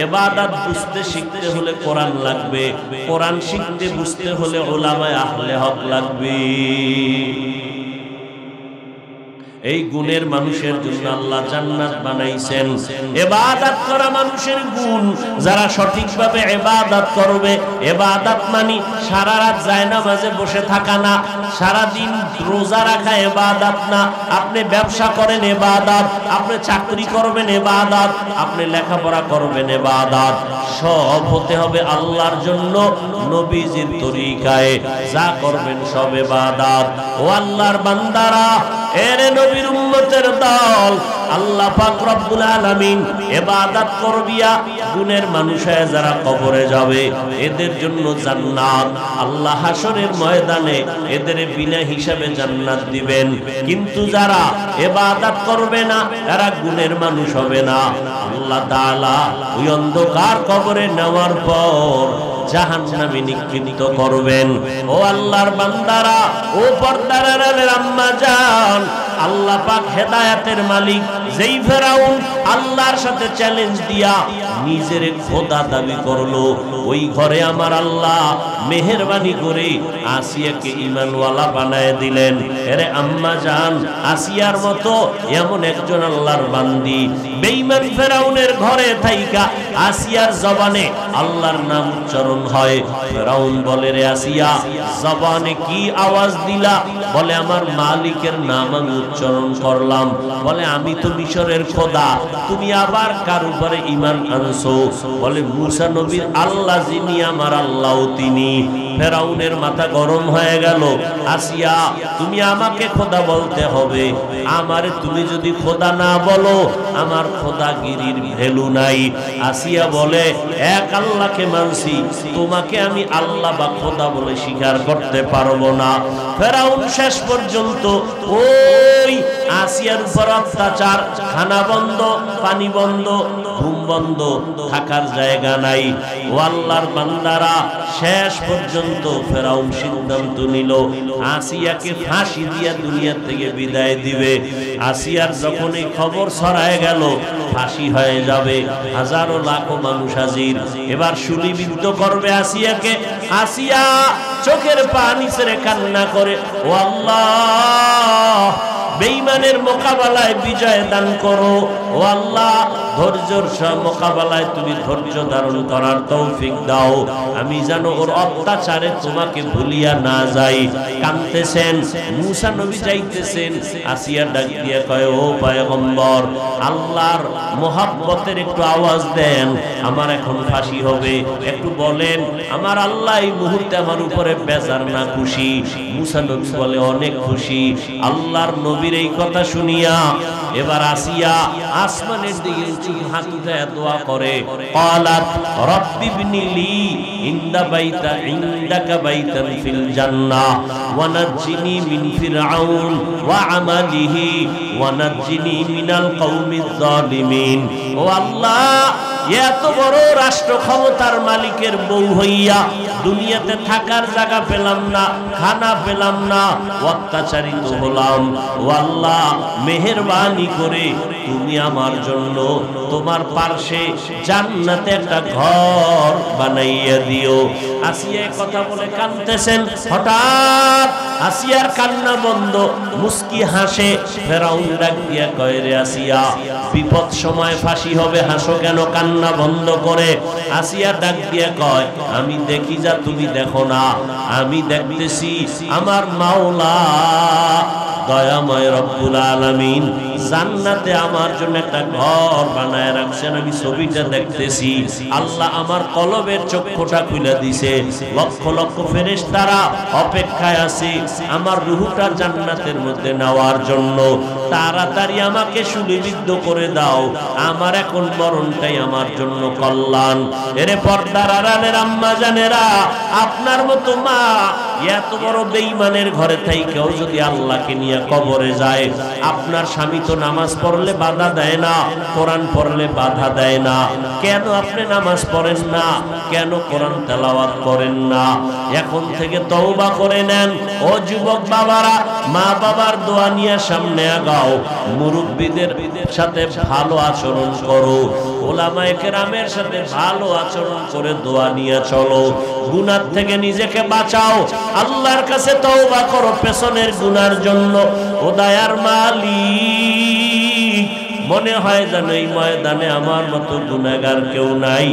ইবাদত বুঝতে শিখতে হলে কোরআন লাগবে। কোরআন শিখতে বুঝতে হলে উলামায়ে আহলে হক লাগবে। এই গুণের মানুষের জন্য আল্লাহ জান্নাত বানাইছেন। ইবাদত করা মানুষের গুণ। যারা সঠিকভাবে ইবাদত করবে, ইবাদত মানে সারা রাত জায়নামাজে বসে থাকা না, সারা দিন রোজা রাখা ইবাদত না। আপনি ব্যবসা করেন ইবাদত, আপনি চাকরি করবেন ইবাদত, আপনি লেখাপড়া করবেন ইবাদত। সব হতে হবে আল্লাহর জন্য, নবীজির তরিকায়। যা করবেন সব ইবাদত। ও আল্লাহর বান্দারা, এর নবীর উম্মতের দল, আল্লাহ পাক রব্বুল আলামিন ইবাদত করবিয়া গুণের মানুষ হয়ে যারা কবরে যাবে এদের জন্য জান্নাত আল্লাহ হাসরের ময়দানে এদের বিনা হিসাবে জান্নাত দিবেন। কিন্তু যারা ইবাদত করবে না তারা গুণের মানুষ হবে না। আল্লাহ তাআলা ওই অন্ধকার কবরে নেওয়ার পর জাহান্নামে নিক্ষিপ্ত করবেন। ও আল্লাহর বান্দারা, ও পর্দার আড়ালের আম্মা জান, আল্লাহ পাক হেদায়েতের মালিক। যেই ফেরাউন আল্লাহর সাথে চ্যালেঞ্জ দিয়া নিজের খোদা দাবি করলো, ওই ঘরে আমার আল্লাহ মেহেরবানি করে আসিয়াকে ঈমানওয়ালা বানায় দিলেন। আরে আম্মা জান, আসিয়ার মতো এমন একজন আল্লাহর বান্দি বেঈমান ফেরাউনের ঘরে থাইকা আসিয়ার জবানে আল্লাহর নাম উচ্চারণ হয়। ফেরাউন বলে, রে আসিয়া, জবানে কি আওয়াজ দিলা? বলে, আমার মালিকের নাম আমি উচ্চারণ করলাম। বলে, আমি তো মিশরের খোদা, তুমি আবার কার উপরে ঈমান আনছো? বলে, মুসা নবীর আল্লাহ যিনি আমার আল্লাহ তিনি। ফেরাউনের মাথা গরম হয়ে গেল। আসিয়া, তুমি আমাকে খোদা বলতে হবে। আমারে তুমি যদি খোদা না বলো আমার খোদাগিরির ভ্যালু নাই। আসিয়া বলে, এক আল্লাহকে মানছি, তোমাকে আমি আল্লাহ বা খোদা বলে স্বীকার করতে পারবো না। ফেরাউন শেষ পর্যন্ত ওই আসিয়ার উপর অত্যাচার, খানা বন্ধ, পানি বন্ধ, ঘুম বন্ধ, থাকার জায়গা নাই। ও আল্লাহর বান্দারা, শেষ পর্যন্ত ফেরাউন সিদ্ধান্ত নিল আসিয়াকে ফাঁসি দিয়া দুনিয়া থেকে বিদায় দিবে। আসিয়ার যখন এই খবর ছড়ায় গেল ফাঁসি হয়ে যাবে, হাজারো লাখো মানুষ হাজির, এবার শুলিবিদ্ধ করবে আসিয়াকে। আসিয়া চোখের পানি ছেড়ে কান্না করে, ও আল্লাহ, বেঈমানের মোকাবেলায় বিজয় দান করো। ও আল্লাহ, ধৈর্যের মোকাবেলায় তুমি ধৈর্য ধারণ করার তৌফিক দাও, আমি যেন ওর অত্যাচারে তোমাকে ভুলিয়া না যাই। কাঁদতেছেন মুসা নবী, যাইতেছেন। আসিয়া ডাক দিয়ে কয়, ও পয়গম্বর, আল্লাহর মোহাব্বতের একটু আওয়াজ দেন, আমার এখন ফাঁসি হবে, একটু বলেন আমার আল্লাহ এই মুহূর্তে আমার উপরে বেজার না খুশি? মুসা নবী বলে, অনেক খুশি। আল্লাহর নবীর এই কথা শুনিয়া এবার আসিয়া আসমানের দিকে হাত উঠায় দোয়া করে, ক্বালাত রাব্বিবনি লি ইনদাকা বাইতান ফিল জান্নাহ ওয়া নাজ্জিনি মিন ফিরআউন ওয়া আমালিহি ওয়া নাজ্জিনি মিনাল কওমিজ জালিমিন। ও আল্লাহ, এত বড় রাষ্ট্র ক্ষমতার মালিকের বউ হইয়া দুনিয়াতে থাকার জায়গা পেলাম না, খানা পেলাম না, অত্যাচারিত হলাম। ও আল্লাহ, মেহেরবানি করে তুমি আমার জন্য তোমার পার্শ্বে জান্নাতে একটা ঘর বানাইয়া দিও। আসিয়া কথা বলে কাঁদতেছেন। হঠাৎ আসিয়ার কান্না বন্ধ, মুস্কি হাসে। ফেরাউন ডাক দিয়া কয়, রে আসিয়া, বিপদ সময় ফাঁসি হবে, হাসো কেন? কান্না বন্ধ করে আসিয়া ডাক দিয়া কয়, আমি দেখি যা তুমি দেখো না, আমি দেখতেছি আমার মাওলা দয়াময় রব্বুল আলামিন জান্নাতে আমার জন্য একটা ঘর বানায় রাখছেন, আমি ছবিটা দেখতেছি। আল্লাহ আমার কলবের চক্ষুটা খুলে দিছে, লক্ষ লক্ষ ফেরেশতারা অপেক্ষায় আছে আমার রূহটা জান্নাতের মধ্যে নেওয়ার জন্য। তাড়াতাড়ি আমাকে শুলিবিদ্ধ করে দাও, আমার এখন মরণটাই আমার জন্য কল্যাণ। এরে পর্দার আড়ালের আম্মা জানেরা, আপনার মতো মা এত বড় বেঈমানের ঘরে থাইকেও যদি আল্লাহকে নিয়ে কবরে যায়, আপনার স্বামী তো নামাজ পড়লে বাধা দেয় না, কোরআন পড়লে বাধা দেয় না, কেন আপনি নামাজ পড়েন না? কেন কোরআন তেলাওয়াত করেন না? এখন থেকে তওবা করে নেন। ও যুবক বাবারা, মা বাবার দোয়া নিয়ে সামনে আগাও, মুরব্বীদের সাথে ভালো আচরণ করো, ওলামায়ে কেরামের সাথে ভালো আচরণ করে দোয়া নিয়ে চলো, গুনাহ থেকে নিজেকে বাঁচাও, আল্লাহর কাছে তওবা করো পেছনের গুনার জন্য। ও দয়ার মালিক, মনে হয় যেন এই ময়দানে আমার মতো গুনাহগার কেউ নাই।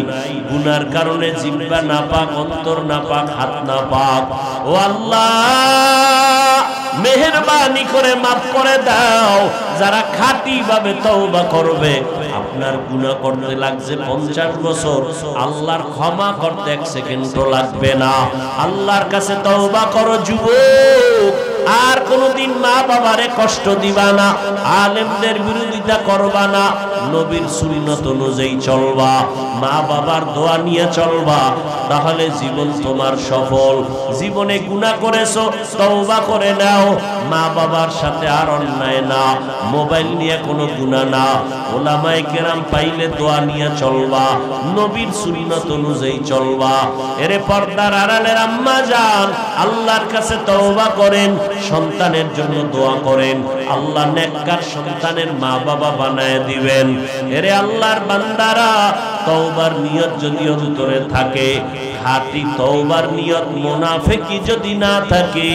গুনার কারণে জিহ্বা নাপাক, অন্তর নাপাক, হাত নাপাক। ও আল্লাহ, মেহেরবানি করে মাফ করে দাও। যারা খাঁটি ভাবে তওবা করবে, আপনার গুনাহ করতে লাগছে 50 বছর, আল্লাহর ক্ষমা করতে 1 সেকেন্ডও লাগবে না। আল্লাহর কাছে তওবা করো যুবক, আর কোনদিন মা বাবারে কষ্ট দিবা না, আলেমদের বিরোধিতা করবা না, নবীর সুন্নাত অনুযায়ী চলবা, মা বাবার দোয়া নিয়ে চলবা, তাহলে জীবন তোমার সফল। জীবনে গুনাহ করেছো, তওবা করে নাও। মা বাবার সাথে আর অন্যায় না, মোবাইল নিয়ে কোনো গুনাহ না, ওলামায়ে কেরাম পাইলে দোয়া নিয়ে চলবা, নবীর সুন্নাত অনুযায়ী চলবা। এরে পর্দার আড়ালের আম্মা জান, আল্লাহর কাছে তওবা করেন, সন্তানের জন্য দোয়া করেন, আল্লাহ নেককার সন্তানের মা বাবা বানায় দিবেন। এরে আল্লাহর বান্দারা, তওবার নিয়ত যদি অন্তরে থাকে, খাঁটি তওবার নিয়ত মুনাফিকি যদি না থাকে,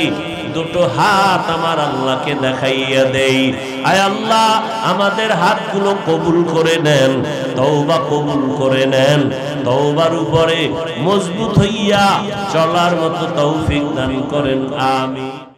দুটো হাত আমার আল্লাহকে দেখাইয়া দেই। আয় আল্লাহ, আমাদের হাতগুলো কবুল করে নেন, তওবা কবুল করে নেন, তওবার উপরে মজবুত হইয়া চলার মতো তৌফিক দান করেন। আমিন।